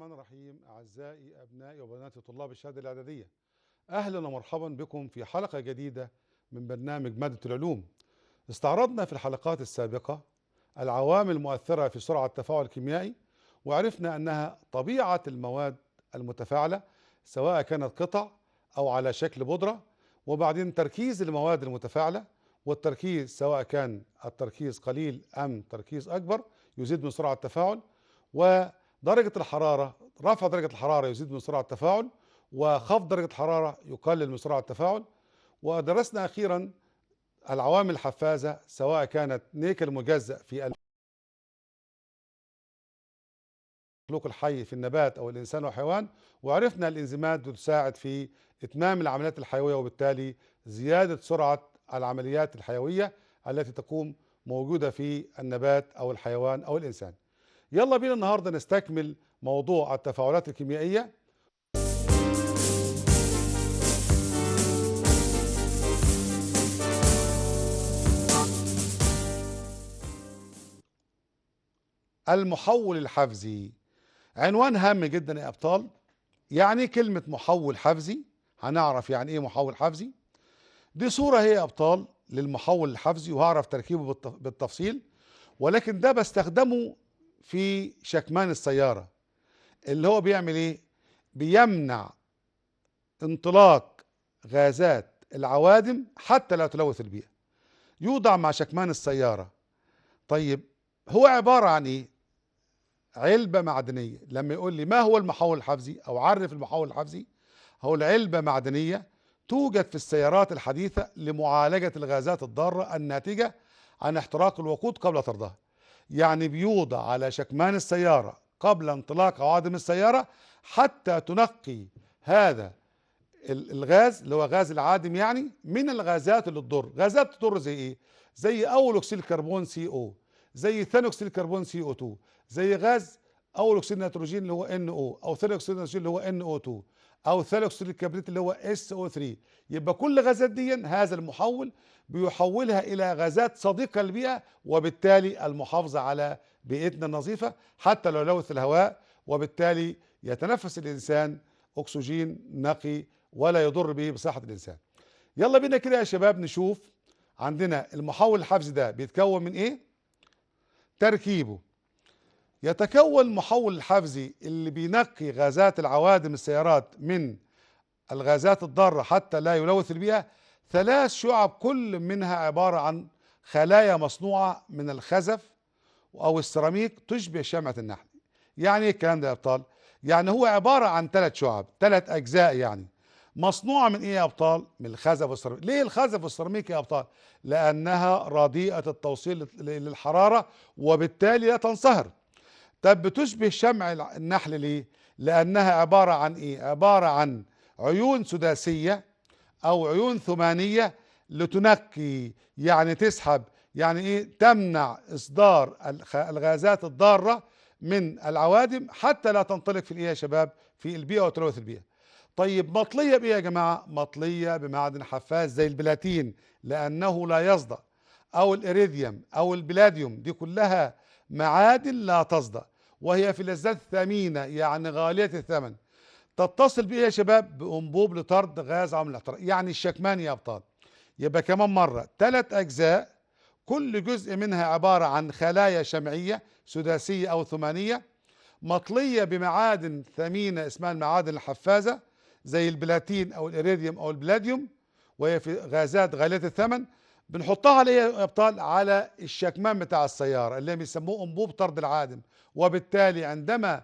الرحمن الرحيم. أعزائي أبنائي وبناتي طلاب الشهادة الإعدادية، أهلا ومرحبا بكم في حلقة جديدة من برنامج مادة العلوم. استعرضنا في الحلقات السابقة العوامل المؤثرة في سرعة التفاعل الكيميائي، وعرفنا أنها طبيعة المواد المتفاعلة سواء كانت قطع أو على شكل بودرة، وبعدين تركيز المواد المتفاعلة، والتركيز سواء كان التركيز قليل أم تركيز أكبر يزيد من سرعة التفاعل، ودرجة الحرارة، رفع درجة الحرارة يزيد من سرعة التفاعل، وخفض درجة الحرارة يقلل من سرعة التفاعل. ودرسنا أخيرا العوامل الحفازة سواء كانت نيكل مجزأ في المخلوق الحي في النبات أو الإنسان والحيوان، وعرفنا الإنزيمات تساعد في إتمام العمليات الحيوية وبالتالي زيادة سرعة العمليات الحيوية التي تقوم موجودة في النبات أو الحيوان أو الإنسان. يلا بينا النهاردة نستكمل موضوع التفاعلات الكيميائية. المحول الحفزي عنوان هام جدا يا أبطال. يعني كلمة محول حفزي، هنعرف يعني إيه محول حفزي. دي صورة هي يا أبطال للمحول الحفزي، وهعرف تركيبه بالتفصيل، ولكن ده بستخدمه في شكمان السيارة، اللي هو بيعمل إيه؟ بيمنع انطلاق غازات العوادم حتى لا تلوث البيئة. يوضع مع شكمان السيارة. طيب هو عبارة عن إيه؟ علبة معدنية. لما يقول لي ما هو المحول الحفزي أو عرف المحول الحفزي، هو العلبة معدنية توجد في السيارات الحديثة لمعالجة الغازات الضارة الناتجة عن احتراق الوقود قبل طردها. يعني بيوضع على شكمان السيارة قبل انطلاق عوادم السيارة حتى تنقي هذا الغاز اللي هو غاز العادم، يعني من الغازات اللي تضر. غازات تضر زي ايه؟ زي اول اكسيد الكربون CO، زي ثاني اكسيد الكربون CO2، زي غاز اول اكسيد النيتروجين اللي هو NO، او ثاني اكسيد النيتروجين اللي هو NO2، او ثاني اكسيد الكبريت اللي هو SO3. يبقى كل غازات دي هذا المحول بيحولها الى غازات صديقه للبيئه، وبالتالي المحافظه على بيئتنا النظيفه حتى لو لوث الهواء، وبالتالي يتنفس الانسان اكسجين نقي ولا يضر به بصحة الإنسان. يلا بينا كده يا شباب نشوف عندنا المحول الحفزي ده بيتكون من إيه؟ تركيبه. يتكون المحول الحفزي اللي بينقي غازات العوادم السيارات من الغازات الضارة حتى لا يلوث البيئة 3 شعب، كل منها عبارة عن خلايا مصنوعة من الخزف أو السيراميك تشبه شمعة النحل. يعني إيه الكلام ده يا أبطال؟ يعني هو عبارة عن 3 شعب، 3 أجزاء، يعني مصنوعة من ايه يا ابطال؟ من الخزف والسيراميك. ليه الخزف والسيراميك يا ابطال؟ لانها رديئة التوصيل للحرارة وبالتالي لا تنصهر. طب بتشبه شمع النحل ليه؟ لانها عبارة عن ايه؟ عبارة عن عيون سداسية او عيون ثمانية لتنقي، يعني تسحب، يعني ايه؟ تمنع اصدار الغازات الضارة من العوادم حتى لا تنطلق في الايه يا شباب؟ في البيئة وتلوث البيئة. طيب مطلية بإيه يا جماعة؟ مطلية بمعدن حفاز زي البلاتين لأنه لا يصدأ، أو الإيريديوم أو البلاديوم، دي كلها معادن لا تصدأ، وهي فلزات ثمينة يعني غالية الثمن. تتصل بإيه يا شباب؟ بأنبوب لطرد غاز عامل الاحتراق، يعني الشكمان يا أبطال. يبقى كمان مرة 3 أجزاء، كل جزء منها عبارة عن خلايا شمعية سداسية أو ثمانية مطلية بمعادن ثمينة اسمها المعادن الحفازة زي البلاتين او الإيريديوم او البلاديوم، وهي في غازات غالية الثمن. بنحطها على ايه يا ابطال؟ على الشكمان بتاع السيارة اللي بيسموه انبوب طرد العادم، وبالتالي عندما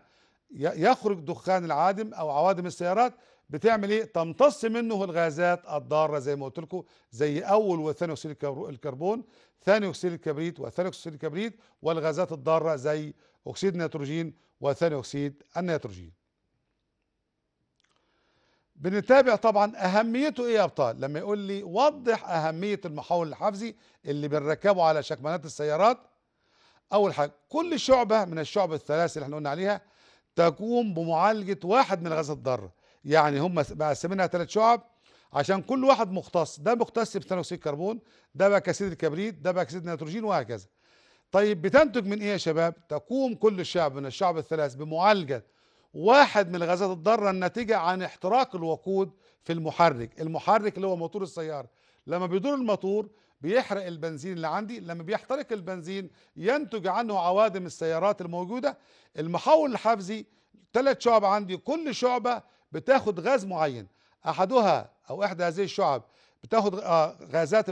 يخرج دخان العادم او عوادم السيارات بتعمل ايه؟ تمتص منه الغازات الضارة زي ما قلت لكم، زي اول وثاني اكسيد الكربون، ثاني اكسيد الكبريت وثاني اكسيد الكبريت، والغازات الضارة زي اكسيد النيتروجين وثاني اكسيد النيتروجين. بنتابع طبعا اهميته ايه يا ابطال. لما يقول لي وضح اهميه المحول الحفزي اللي بنركبه على شكمانات السيارات، اول حاجه كل شعبه من الشعب الثلاث اللي احنا قلنا عليها تقوم بمعالجه واحد من الغازات الضاره. يعني هم مقسمينها 3 شعب عشان كل واحد مختص، ده مختص بثاني اكسيد الكربون، ده باكسيد الكبريت، ده باكسيد النيتروجين، وهكذا. طيب بتنتج من ايه يا شباب؟ تقوم كل شعب من الشعب الثلاث بمعالجه واحد من الغازات الضاره الناتجه عن احتراق الوقود في المحرك اللي هو موتور السياره. لما بيدور الموتور بيحرق البنزين اللي عندي، لما بيحترق البنزين ينتج عنه عوادم السيارات الموجوده. المحول الحفزي 3 شعب عندي، كل شعبه بتاخد غاز معين، احدها او احدى هذه الشعب بتاخد غازات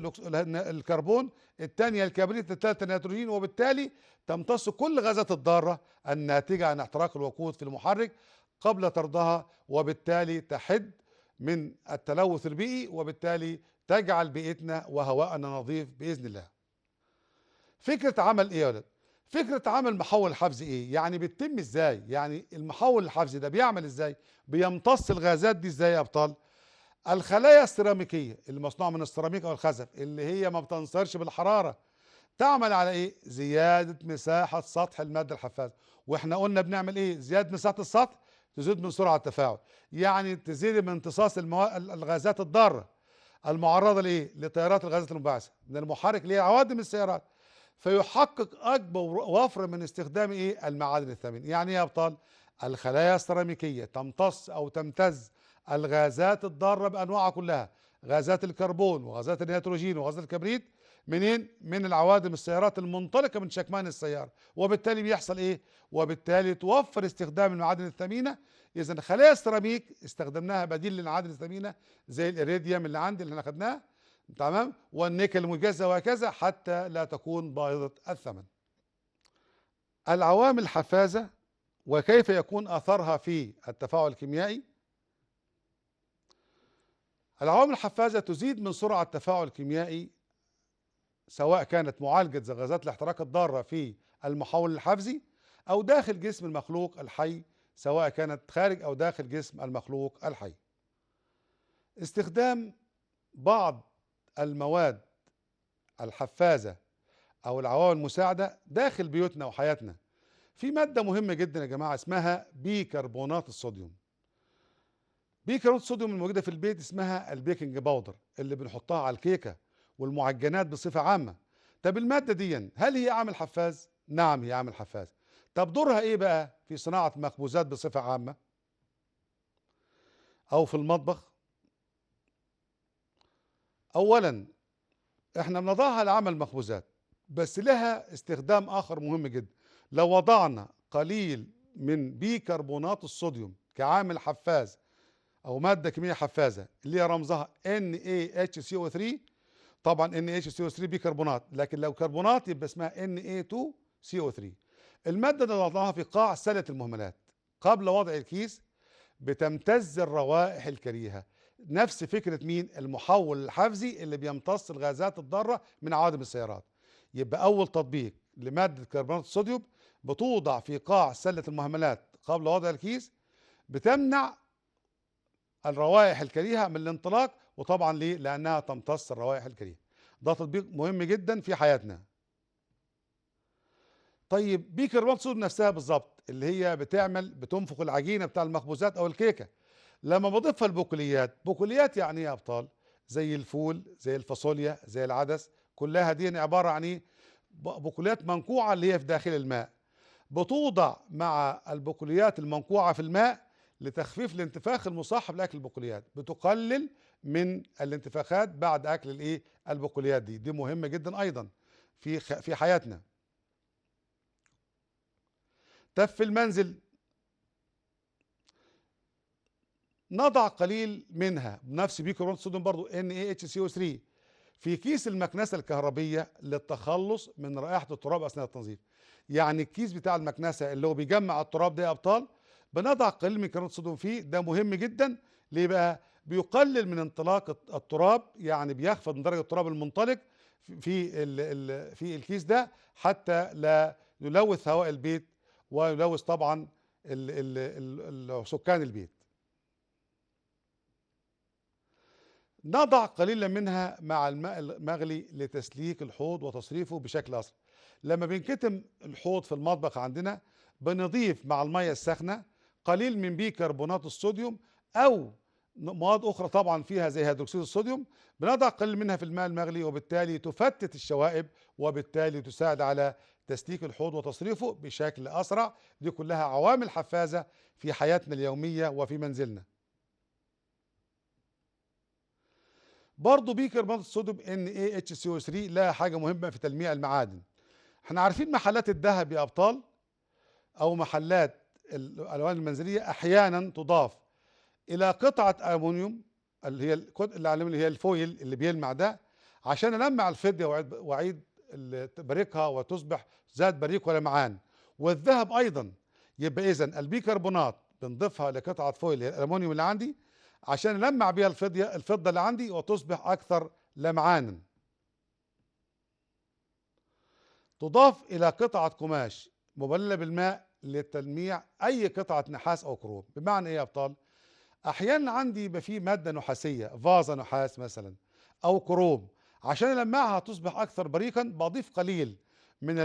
الكربون، الثانيه الكبريت، الثالثه النيتروجين، وبالتالي تمتص كل غازات الضاره الناتجه عن احتراق الوقود في المحرك قبل طردها، وبالتالي تحد من التلوث البيئي، وبالتالي تجعل بيئتنا وهواءنا نظيف باذن الله. فكره عمل ايه يا ولد؟ فكره عمل محول حفزي ايه؟ يعني بتتم ازاي؟ يعني المحول الحفزي ده بيعمل ازاي؟ بيمتص الغازات دي ازاي يا ابطال؟ الخلايا السيراميكيه اللي مصنوعه من السيراميك او الخزف، اللي هي ما بتنصهرش بالحراره، تعمل على ايه؟ زياده مساحه سطح الماده الحفازه. واحنا قلنا بنعمل ايه؟ زياده مساحه السطح تزيد من سرعه التفاعل، يعني تزيد من امتصاص الغازات الضاره المعرضه لايه؟ لتيارات الغازات المنبعثه من المحرك اللي هي عوادم السيارات، فيحقق اكبر وفر من استخدام ايه؟ المعادن الثمينه. يعني ايه يا ابطال؟ الخلايا السيراميكيه تمتص او تمتز الغازات الضاره بانواعها كلها، غازات الكربون وغازات النيتروجين وغازات الكبريت، منين؟ من العوادم السيارات المنطلقه من شكمان السياره، وبالتالي بيحصل ايه؟ وبالتالي توفر استخدام المعادن الثمينه. اذا خلايا السيراميك استخدمناها بديل للمعادن الثمينه زي الإيريديوم اللي عندي اللي احنا خدناه، تمام، والنيكل المجزأ وهكذا، حتى لا تكون باهظة الثمن. العوامل الحفازة وكيف يكون أثرها في التفاعل الكيميائي. العوامل الحفازة تزيد من سرعة التفاعل الكيميائي، سواء كانت معالجة غازات الاحتراق الضارة في المحول الحفزي أو داخل جسم المخلوق الحي، سواء كانت خارج أو داخل جسم المخلوق الحي. استخدام بعض المواد الحفازة أو العوامل المساعدة داخل بيوتنا وحياتنا. في مادة مهمة جدا يا جماعة اسمها بيكربونات الصوديوم. بيكربونات الصوديوم الموجودة في البيت اسمها البيكنج باودر اللي بنحطها على الكيكة والمعجنات بصفة عامة. طب المادة دي هل هي عامل حفاز؟ نعم هي عامل حفاز. طب دورها ايه بقى في صناعة مخبوزات بصفة عامة أو في المطبخ؟ أولا احنا بنضعها لعمل مخبوزات، بس لها استخدام آخر مهم جدا. لو وضعنا قليل من بيكربونات الصوديوم كعامل حفاز أو مادة كيميائية حفازة اللي هي رمزها NaHCO3، طبعا NaHCO3 بيكربونات، لكن لو كربونات يبقى اسمها Na2CO3. المادة اللي وضعها في قاع سلة المهملات قبل وضع الكيس بتمتز الروائح الكريهة، نفس فكرة مين؟ المحول الحفزي اللي بيمتص الغازات الضارة من عوادم السيارات. يبقى أول تطبيق لمادة كربونات الصوديوم بتوضع في قاع سلة المهملات قبل وضع الكيس، بتمنع الروائح الكريهة من الانطلاق، وطبعا ليه؟ لأنها تمتص الروائح الكريهة. ده تطبيق مهم جدا في حياتنا. طيب بيكربونات الصوديوم نفسها بالظبط اللي هي بتنفخ العجينة بتاع المخبوزات أو الكيكة. لما بضيفها البقوليات، بقوليات يعني ايه يا ابطال؟ زي الفول، زي الفاصوليا، زي العدس، كلها دي عباره عن ايه؟ بقوليات منقوعه اللي هي في داخل الماء، بتوضع مع البقوليات المنقوعه في الماء لتخفيف الانتفاخ المصاحب لاكل البقوليات، بتقلل من الانتفاخات بعد اكل الايه؟ البقوليات دي مهمه جدا ايضا في حياتنا. طب في المنزل نضع قليل منها بنفس بيكربونات الصوديوم برضو NaHCO3 في كيس المكنسة الكهربية للتخلص من رائحة التراب أثناء التنظيف. يعني الكيس بتاع المكنسة اللي هو بيجمع التراب ده يا أبطال بنضع قليل من كربونات الصوديوم فيه. ده مهم جدا. ليه بقى؟ بيقلل من انطلاق التراب، يعني بيخفض من درجة التراب المنطلق في الكيس ده حتى لا يلوث هواء البيت ويلوث طبعا سكان البيت. نضع قليلا منها مع الماء المغلي لتسليك الحوض وتصريفه بشكل أسرع. لما بينكتم الحوض في المطبخ عندنا بنضيف مع المية الساخنة قليل من بيكربونات الصوديوم أو مواد أخرى طبعا فيها زي هيدروكسيد الصوديوم، بنضع قليل منها في الماء المغلي، وبالتالي تفتت الشوائب وبالتالي تساعد على تسليك الحوض وتصريفه بشكل أسرع. دي كلها عوامل حفازة في حياتنا اليومية وفي منزلنا. برضه بيكربونات الصوديوم NaHCO3 لها حاجة مهمة في تلميع المعادن. احنا عارفين محلات الذهب يا أبطال أو محلات الألوان المنزلية أحيانا تضاف إلى قطعة ألمنيوم اللي هي اللي هي الفويل اللي بيلمع ده، عشان ألمع الفضة وأعيد بريقها وتصبح ذات بريق ولمعان. والذهب أيضا. يبقى إذن البيكربونات بنضيفها لقطعة فويل الألمنيوم اللي عندي عشان ألمع بيها الفضة اللي عندي وتصبح أكثر لمعانا. تضاف إلى قطعة قماش مبللة بالماء لتلميع أي قطعة نحاس أو كروم. بمعنى إيه يا أبطال؟ أحيانا عندي يبقى فيه مادة نحاسية، فازة نحاس مثلا أو كروم، عشان ألمعها تصبح أكثر بريقا بضيف قليل من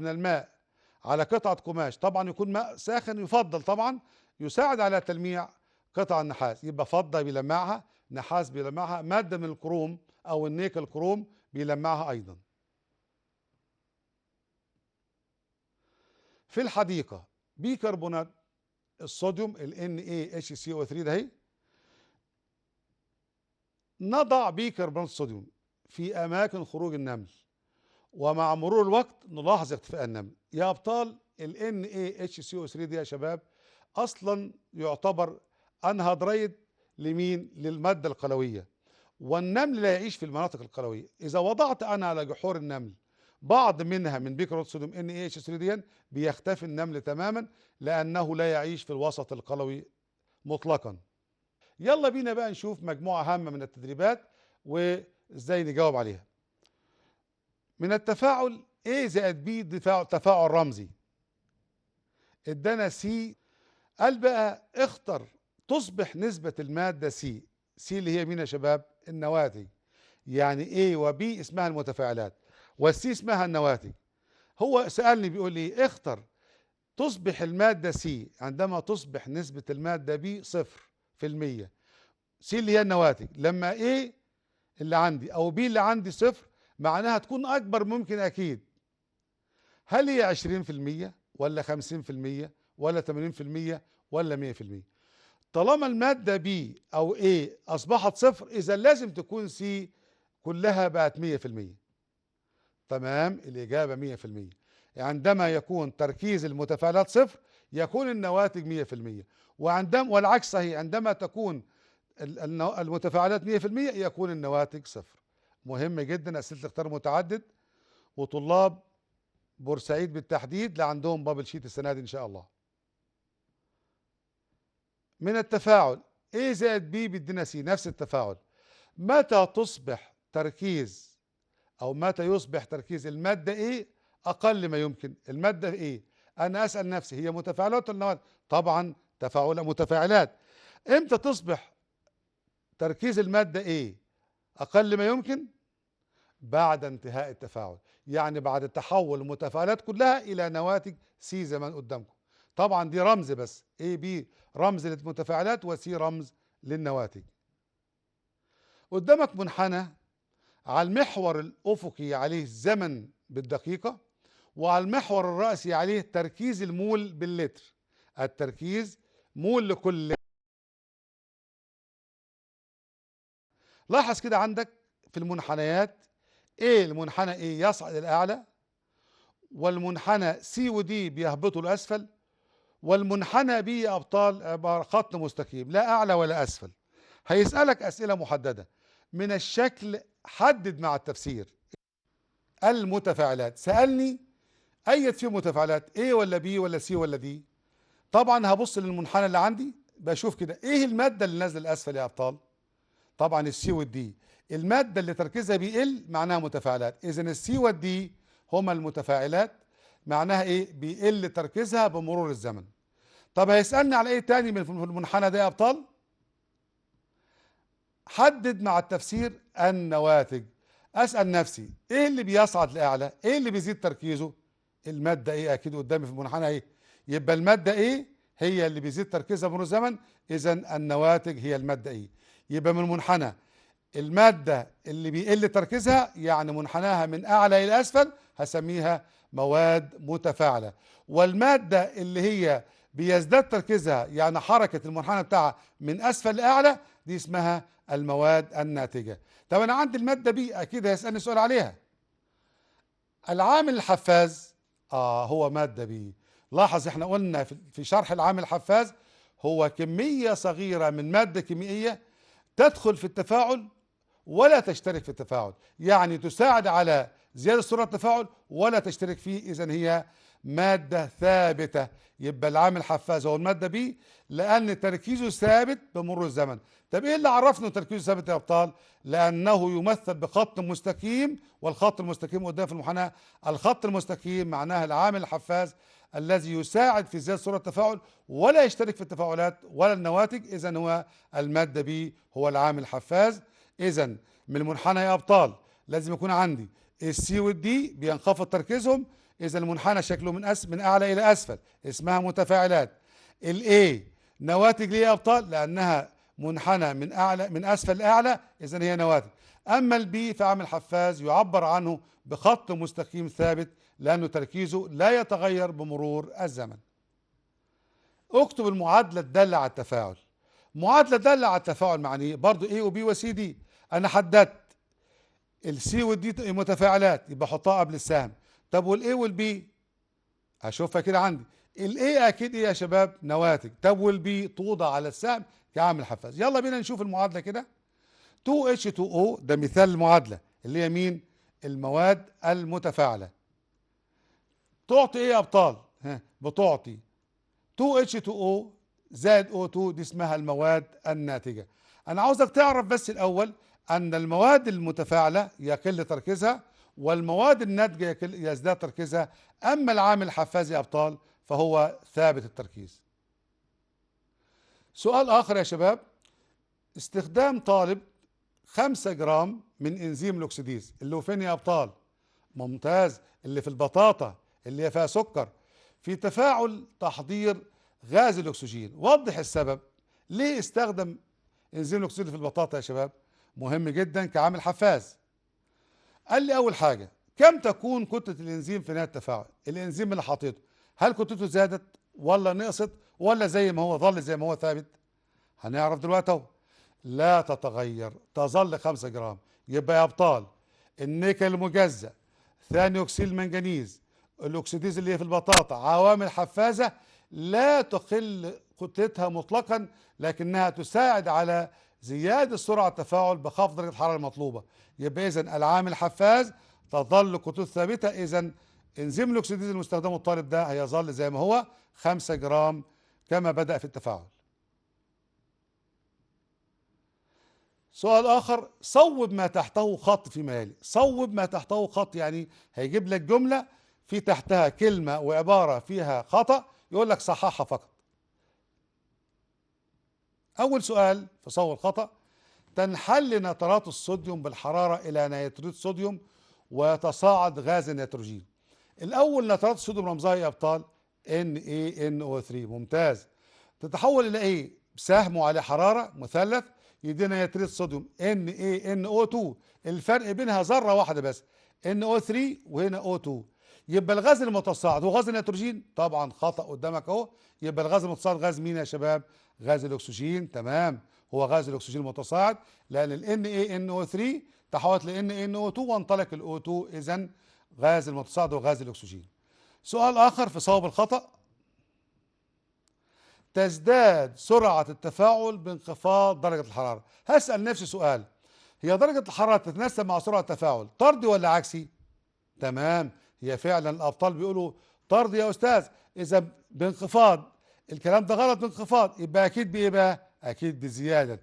الماء على قطعة قماش. طبعا يكون ماء ساخن يفضل، طبعا يساعد على تلميع قطع النحاس. يبقى فضة بيلمعها، نحاس بيلمعها، مادة من الكروم أو النيكل كروم بيلمعها أيضا. في الحديقة بيكربونات الصوديوم ال NaHCO3 ده هي، نضع بيكربونات الصوديوم في أماكن خروج النمل، ومع مرور الوقت نلاحظ اختفاء النمل. يا أبطال ال NaHCO3 دي يا شباب أصلا يعتبر أنهدريد لمين؟ للمادة القلوية، والنمل لا يعيش في المناطق القلوية. إذا وضعت أنا على جحور النمل بعض منها من بيكربونات الصوديوم NaHCO3 دي بيختفي النمل تماما، لأنه لا يعيش في الوسط القلوي مطلقا. يلا بينا بقى نشوف مجموعة هامة من التدريبات وإزاي نجاوب عليها. من التفاعل A زائد B تفاعل رمزي، ادانا C. قال بقى اختر تصبح نسبة المادة C اللي هي مين يا شباب؟ النواتج. يعني A و B اسمها المتفاعلات والسي اسمها النواتج. هو سألني بيقول لي اختر تصبح المادة C عندما تصبح نسبة المادة B 0%. C اللي هي النواتج، لما A اللي عندي أو B اللي عندي 0 معناها تكون أكبر ممكن أكيد. هل هي 20% ولا 50% ولا 80% ولا 100%؟ طالما المادة B أو A أصبحت 0 إذا لازم تكون C كلها بقت 100%. تمام، الإجابة 100%. عندما يكون تركيز المتفاعلات 0 يكون النواتج 100%، والعكس صحيح، عندما تكون المتفاعلات 100% يكون النواتج 0. مهم جدا أسئلة الاختيار متعدد، وطلاب بورسعيد بالتحديد لا عندهم بابل شيت السنة دي إن شاء الله. من التفاعل A زائد B بيدينا C، نفس التفاعل. متى تصبح تركيز أو متى يصبح تركيز المادة A أقل ما يمكن؟ المادة A أنا أسأل نفسي هي متفاعلات ولا نواتج؟ طبعا متفاعلات. إمتى تصبح تركيز المادة A أقل ما يمكن؟ بعد انتهاء التفاعل، يعني بعد تحول المتفاعلات كلها إلى نواتج C زي ما قدامكم. طبعا دي رمز بس، A B رمز للمتفاعلات و C رمز للنواتج. قدامك منحنى على المحور الأفقي عليه الزمن بالدقيقة، وعلى المحور الرأسي عليه تركيز المول باللتر. التركيز مول لكل لتر. لاحظ كده عندك في المنحنيات المنحنى A يصعد إلى الأعلى، والمنحنى C و D بيهبطوا لأسفل، والمنحنى B يا أبطال عبارة خط مستقيم لا أعلى ولا أسفل. هيسألك أسئلة محددة من الشكل، حدد مع التفسير. المتفاعلات سألني أي فيهم متفاعلات A ولا B ولا C ولا D؟ طبعا هبص للمنحنى اللي عندي بشوف كده إيه المادة اللي نازلة الأسفل يا أبطال؟ طبعا السي والدي. المادة اللي تركيزها بيقل معناها متفاعلات، إذا السي والدي هما المتفاعلات. معناها إيه؟ بيقل تركيزها بمرور الزمن. طب هيسألني على إيه تاني من المنحنى ده يا أبطال؟ حدد مع التفسير النواتج. أسأل نفسي إيه اللي بيصعد لأعلى؟ إيه اللي بيزيد تركيزه؟ المادة إيه؟ أكيد قدامي في المنحنى إيه؟ يبقى المادة إيه هي اللي بيزيد تركيزها بمرور الزمن، إذا النواتج هي المادة إيه. يبقى من المنحنى المادة اللي بيقل تركيزها يعني منحناها من أعلى إلى أسفل هسميها مواد متفاعلة. والمادة اللي هي بيزداد تركيزها يعني حركة المنحنى بتاعها من أسفل لأعلى دي اسمها المواد الناتجة. طب أنا عندي المادة بي أكيد هيسألني سؤال عليها. العامل الحفاز هو مادة بي. لاحظ احنا قلنا في شرح العامل الحفاز هو كمية صغيرة من مادة كيميائية تدخل في التفاعل ولا تشترك في التفاعل، يعني تساعد على زيادة سرعة التفاعل ولا تشترك فيه، إذن هي مادة ثابتة. يبقى العامل حفاز هو المادة بي لأن تركيزه ثابت بمرور الزمن. طب إيه اللي عرفنا إنه تركيزه ثابت يا أبطال؟ لأنه يمثل بخط مستقيم، والخط المستقيم قدام في المحاضرة. الخط المستقيم معناه العامل الحفاز الذي يساعد في زيادة سرعة التفاعل ولا يشترك في التفاعلات ولا النواتج، إذن هو المادة بي هو العامل الحفاز. إذا من المنحنى يا أبطال لازم يكون عندي السي والدي بينخفض تركيزهم، إذا المنحنى شكله من أعلى إلى أسفل اسمها متفاعلات. الA نواتج ليه يا أبطال؟ لأنها منحنى من أسفل لأعلى، إذا هي نواتج. أما البي فعامل حفاز يعبر عنه بخط مستقيم ثابت لأنه تركيزه لا يتغير بمرور الزمن. اكتب المعادلة الدالة على التفاعل. معادلة دالة على التفاعل معنيه برضو A و B و C D. أنا حددت السي والدي متفاعلات يبقى احطها قبل السهم. طب والاي والبي هشوفها كده عندي. الاي اكيد ايه يا شباب؟ نواتج. طب والبي توضع على السهم كعامل حفاز. يلا بينا نشوف المعادله كده. 2H2O ده مثال المعادله اللي هي مين؟ المواد المتفاعله. تعطي ايه يا ابطال؟ بتعطي 2H2O زائد O2 دي اسمها المواد الناتجه. انا عاوزك تعرف بس الاول أن المواد المتفاعلة يقل تركيزها والمواد الناتجة يزداد تركيزها. أما العامل الحفاز يا أبطال فهو ثابت التركيز. سؤال آخر يا شباب. استخدام طالب 5 جرام من إنزيم الأكسديز اللي هو فين يا أبطال؟ ممتاز، اللي في البطاطا اللي هي فيها سكر في تفاعل تحضير غاز الأكسجين. وضح السبب. ليه استخدم إنزيم الأكسديز اللي في البطاطا يا شباب؟ مهم جدا كعامل حفاز. قال لي اول حاجه كم تكون كتله الانزيم في نهايه التفاعل؟ الانزيم اللي حطيته هل كتلته زادت ولا نقصت ولا زي ما هو ظل زي ما هو ثابت؟ هنعرف دلوقتي اهو. لا تتغير، تظل 5 جرام. يبقى يا ابطال النيكل المجزأ، ثاني اكسيد المنجنيز، الاكسيديز اللي هي في البطاطا عوامل حفازه لا تقل كتلتها مطلقا، لكنها تساعد على زيادة سرعة التفاعل بخفض درجة الحرارة المطلوبة. يبقى إذن العامل حفاز تظل كتلته ثابتة. إذن إنزيم الأكسيديز المستخدم الطالب ده هيظل زي ما هو 5 جرام كما بدأ في التفاعل. سؤال آخر. صوب ما تحته خط فيما يلي. صوب ما تحته خط يعني هيجيب لك جملة في تحتها كلمة وعبارة فيها خطأ يقول لك صححها فقط. أول سؤال في صوب الخطأ. تنحل نترات الصوديوم بالحرارة إلى نيتريت صوديوم ويتصاعد غاز النيتروجين. الأول نترات الصوديوم رمزها يا أبطال NaNO3. ممتاز. تتحول إلى إيه؟ بسهم عليه حرارة مثلث يدينا نيتريت صوديوم NaNO2. الفرق بينها ذرة واحدة بس NO3 وهنا O2. يبقى الغاز المتصاعد هو غاز النيتروجين؟ طبعا خطأ قدامك أهو. يبقى الغاز المتصاعد غاز مين يا شباب؟ غاز الأكسجين. تمام، هو غاز الأكسجين المتصاعد لأن ال NaNO3 تحولت ل NaNO2 وانطلق ال O2. إذن غاز المتصاعد وغاز الأكسجين. سؤال آخر في صواب الخطأ. تزداد سرعة التفاعل بانخفاض درجة الحرارة. هسأل نفسي سؤال. هي درجة الحرارة تتناسب مع سرعة التفاعل طردي ولا عكسي؟ تمام، هي فعلا الأبطال بيقولوا طردي يا أستاذ. إذا بانخفاض الكلام ده غلط. بانخفاض يبقى أكيد بإيه بقى؟ أكيد بزيادة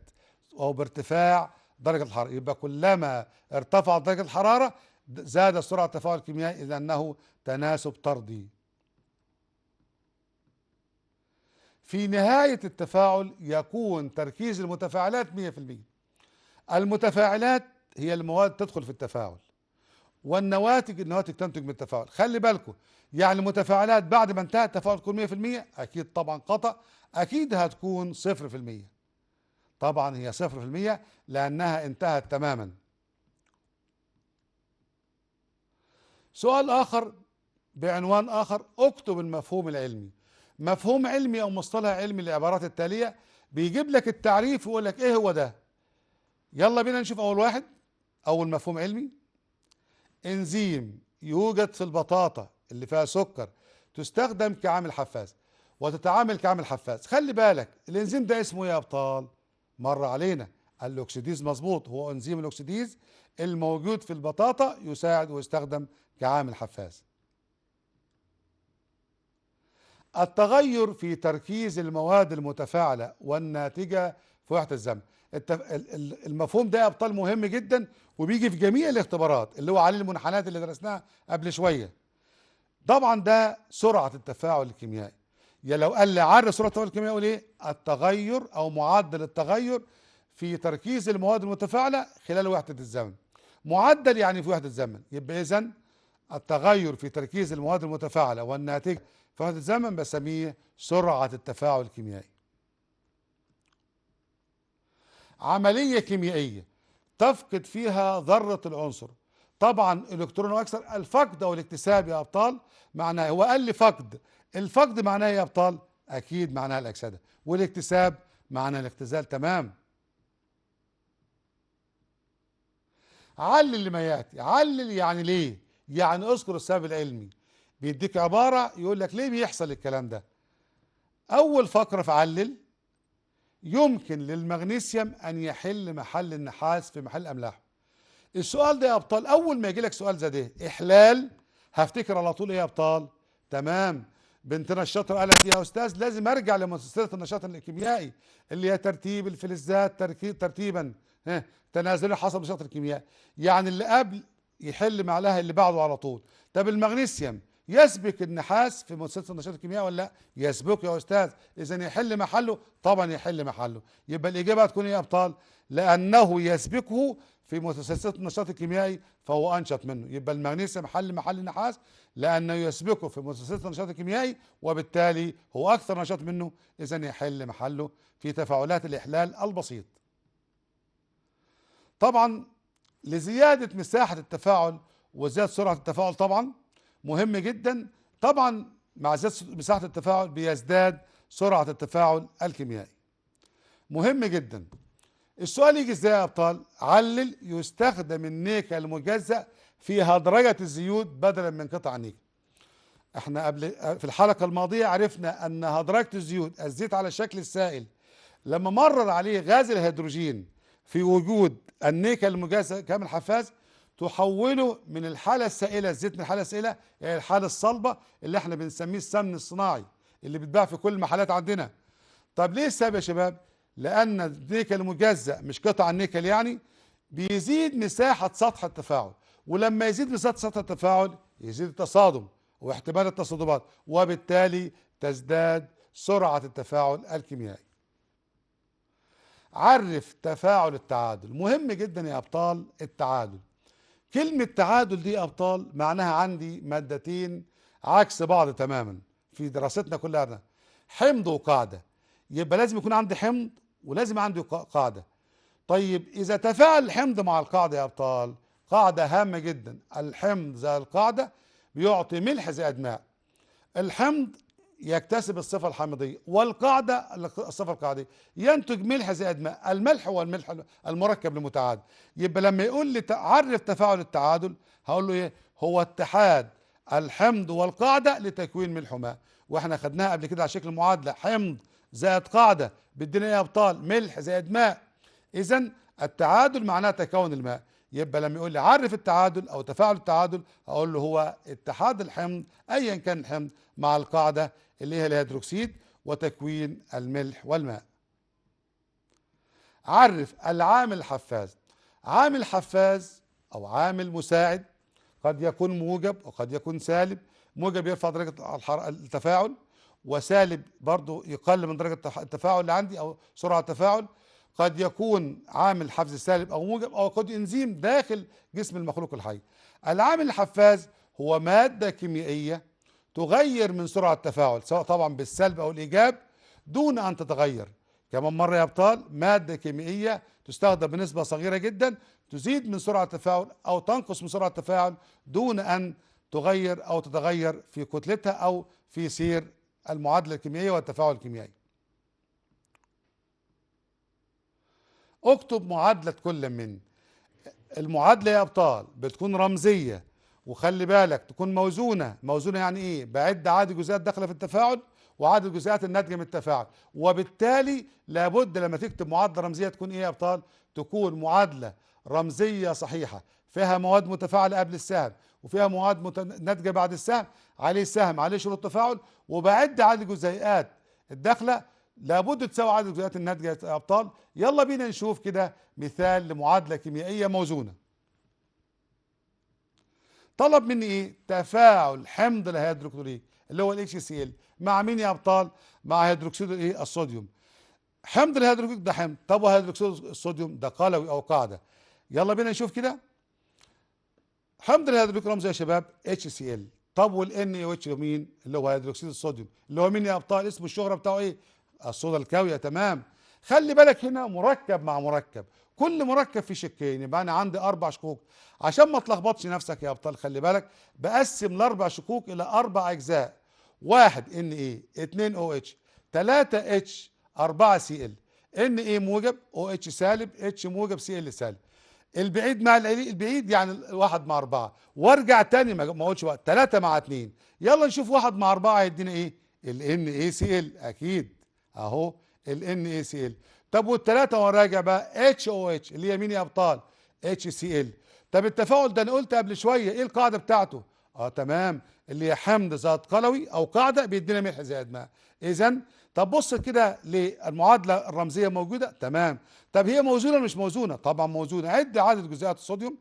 أو بارتفاع درجة الحرارة. يبقى كلما ارتفعت درجة الحرارة زاد سرعة التفاعل الكيميائي إذ أنه تناسب طردي. في نهاية التفاعل يكون تركيز المتفاعلات 100%. المتفاعلات هي المواد تدخل في التفاعل النواتج تنتج من التفاعل. خلي بالكم يعني المتفاعلات بعد ما انتهى التفاعل تكون 100%؟ أكيد طبعا خطأ. أكيد هتكون 0%. طبعا هي 0% لأنها انتهت تماما. سؤال آخر بعنوان آخر اكتب المفهوم العلمي. مفهوم علمي أو مصطلح علمي للعبارات التالية بيجيب لك التعريف ويقول لك إيه هو ده. يلا بينا نشوف أول واحد. أول مفهوم علمي: إنزيم يوجد في البطاطا اللي فيها سكر تستخدم كعامل حفاز وتتعامل كعامل حفاز. خلي بالك الإنزيم ده اسمه إيه يا أبطال؟ مر علينا الأكسيديز. مظبوط، هو إنزيم الأكسيديز الموجود في البطاطا يساعد ويستخدم كعامل حفاز. التغير في تركيز المواد المتفاعلة والناتجة في وحدة الزمن. المفهوم ده يا أبطال مهم جدا وبيجي في جميع الاختبارات اللي هو عليه المنحنيات اللي درسناها قبل شوية. طبعا ده سرعة التفاعل الكيميائي. يا لو قال لي عرف سرعة التفاعل الكيميائي يقول ايه؟ التغير أو معدل التغير في تركيز المواد المتفاعلة خلال وحدة الزمن. معدل يعني في وحدة الزمن، يبقى إذن التغير في تركيز المواد المتفاعلة والناتجة في وحدة الزمن بسميه سرعة التفاعل الكيميائي. عملية كيميائية تفقد فيها ذرة العنصر. طبعا الكترون واكثر. الفقد او الاكتساب يا ابطال معناه، هو قال لي فقد، الفقد معناه يا ابطال اكيد معناها الاكسده، والاكتساب معناه الاختزال. تمام. علل لما ياتي. علل يعني ليه؟ يعني اذكر السبب العلمي. بيديك عباره يقول لك ليه بيحصل الكلام ده. اول فقره في علل: يمكن للمغنيسيوم ان يحل محل النحاس في محل املاحه. السؤال ده يا ابطال اول ما يجي لك سؤال زي ده احلال هفتكر على طول ايه يا ابطال؟ تمام. بنتنا الشاطره قالت يا استاذ لازم ارجع لمؤسسات النشاط الكيميائي اللي هي ترتيب الفلزات ترتيبا تنازلي حسب النشاط الكيميائي، يعني اللي قبل يحل معلها اللي بعده على طول. طب المغنيسيوم يسبق النحاس في مؤسسات النشاط الكيميائي ولا لا؟ يسبق يا استاذ. اذا يحل محله؟ طبعا يحل محله. يبقى الاجابه هتكون ايه يا ابطال؟ لانه يسبقه في مؤسسات النشاط الكيميائي فهو انشط منه. يبقى المغنيسيوم حل محل النحاس لانه يسبقه في مؤسسات النشاط الكيميائي وبالتالي هو اكثر نشاط منه، اذا يحل محله في تفاعلات الاحلال البسيط. طبعا لزياده مساحه التفاعل وزياده سرعه التفاعل طبعا مهم جدا. طبعا مع زياده مساحه التفاعل بيزداد سرعه التفاعل الكيميائي. مهم جدا. السؤال يجي ازاي يا ابطال؟ علل يستخدم النيكل المجزأ في هدرجة الزيوت بدلا من قطع النيكل. احنا قبل في الحلقة الماضية عرفنا ان هدرجة الزيوت، الزيت على شكل السائل، لما مرر عليه غاز الهيدروجين في وجود النيكل المجزأ كامل حفاز تحوله من الحالة السائلة، الزيت من الحالة السائلة الى الحالة الصلبة اللي احنا بنسميه السمن الصناعي اللي بيتباع في كل المحلات عندنا. طب ليه السبب يا شباب؟ لأن النيكل المجزأ مش قطع النيكل يعني بيزيد مساحة سطح التفاعل، ولما يزيد مساحة سطح التفاعل يزيد التصادم واحتمال التصادمات وبالتالي تزداد سرعة التفاعل الكيميائي. عرف تفاعل التعادل. مهم جدا يا أبطال التعادل. كلمة تعادل دي يا أبطال معناها عندي مادتين عكس بعض تماما في دراستنا كلها، حمض وقاعدة. يبقى لازم يكون عندي حمض ولازم عندي قاعدة. طيب إذا تفاعل الحمض مع القاعدة يا أبطال، قاعدة هامة جدا، الحمض زائد القاعدة بيعطي ملح زائد ماء. الحمض يكتسب الصفة الحامضية والقاعدة الصفة القاعدية، ينتج ملح زائد ماء. الملح هو الملح المركب المتعادل. يبقى لما يقول لي عرف تفاعل التعادل هقول له ايه؟ هو اتحاد الحمض والقاعدة لتكوين ملح وماء، واحنا خدناها قبل كده على شكل معادلة، حمض زائد قاعدة بيدينا ايه يا ابطال؟ ملح زائد ماء. اذا التعادل معناه تكون الماء. يبقى لما يقول لي عرف التعادل او تفاعل التعادل اقول له هو اتحاد الحمض ايا كان الحمض مع القاعده اللي هي الهيدروكسيد وتكوين الملح والماء. عرف العامل الحفاز. عامل حفاز او عامل مساعد قد يكون موجب وقد يكون سالب. موجب يرفع درجه التفاعل، وسالب برضو يقلل من درجه التفاعل اللي عندي او سرعه التفاعل. قد يكون عامل حفز سالب او موجب، او قد انزيم داخل جسم المخلوق الحي. العامل الحفاز هو ماده كيميائيه تغير من سرعه التفاعل سواء طبعا بالسلب او الايجاب دون ان تتغير. كمان مره يا ابطال، ماده كيميائيه تستخدم بنسبه صغيره جدا تزيد من سرعه التفاعل او تنقص من سرعه التفاعل دون ان تغير أو تتغير في كتلتها أو في سير المعادلة الكيميائية والتفاعل الكيميائي. اكتب معادلة كل من. المعادلة يا أبطال بتكون رمزية، وخلي بالك تكون موزونة. موزونة يعني إيه؟ بعد عدد الجزيئات داخلة في التفاعل وعدد الجزيئات الناتجة من التفاعل، وبالتالي لابد لما تكتب معادلة رمزية تكون إيه يا أبطال؟ تكون معادلة رمزية صحيحة، فيها مواد متفاعلة قبل السهم وفيها مواد ناتجة بعد السهم، عليه سهم عليه شروط تفاعل، وبعد عدد الجزيئات الداخلة لابد تساوي عدد الجزيئات الناتجة يا أبطال. يلا بينا نشوف كده مثال لمعادلة كيميائية موزونة. طلب مني ايه؟ تفاعل حمض الهيدروكلوريك اللي هو الاتش سي ال مع مين يا ابطال؟ مع هيدروكسيد ايه؟ الصوديوم. حمض الهيدروكلوريك ده حمض، طب وهيدروكسيد الصوديوم ده قلوي او قاعده. يلا بينا نشوف كده. حمض الهيدروكلوريك رمزه يا شباب اتش سي ال. طب والان اي اتش مين؟ اللي هو هيدروكسيد الصوديوم اللي هو مين يا ابطال؟ اسم الشهره بتاعه ايه؟ الصودا الكاويه. تمام. خلي بالك هنا مركب مع مركب، كل مركب فيه شقين، يبقى انا عندي 4 شقوق. عشان ما تلخبطش نفسك يا ابطال خلي بالك بقسم ال4 شقوق الى 4 اجزاء: 1 ان اي، 2 او اتش، 3 اتش، 4 سي ال. ان اي موجب، او اتش سالب، اتش موجب، سي ال سالب. البعيد مع البعيد يعني 1 مع 4، وارجع تاني ما اقولش بقى 3 مع 2. يلا نشوف 1 مع 4 هيدينا ايه؟ الان اي سي ال اكيد اهو الان اي سي ال. طب والثلاثه وراجع بقى اتش او اتش اللي هي مين يا ابطال؟ اتش سي ال. طب التفاعل ده انا قلت قبل شويه ايه القاعده بتاعته؟ تمام، اللي هي حمض ذات قلوي او قاعده بيدينا ملح زائد ماء. اذا طب بص كده للمعادله الرمزيه موجوده تمام. طب هي موزونه ولا مش موزونه؟ طبعا موزونه. عد عدد جزيئات الصوديوم.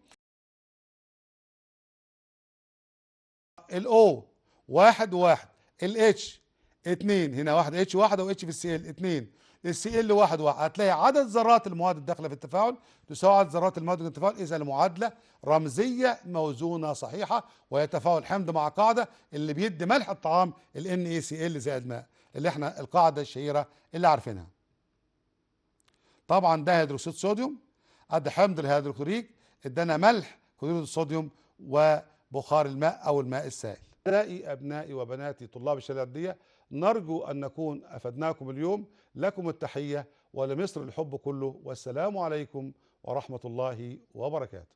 الاو 1 و1، الاتش 2، هنا 1 اتش 1 واتش في السي ال 2، السي ال 1 و1. هتلاقي عدد ذرات المواد الداخله في التفاعل تساوي عدد ذرات المواد في التفاعل. اذا المعادله رمزيه موزونه صحيحه، وهي تفاعل حمض مع قاعده اللي بيدي ملح الطعام الان اي سي ال زائد ماء، اللي احنا القاعده الشهيره اللي عارفينها. طبعا ده هيدروكسيد صوديوم، ادي حمض الهيدروكلوريك ادانا ملح كلوريد الصوديوم وبخار الماء او الماء السائل. ابنائي وبناتي طلاب الشهاده العلميه، نرجو ان نكون افدناكم اليوم. لكم التحيه ولمصر الحب كله، والسلام عليكم ورحمه الله وبركاته.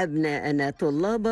أبناءنا طلاب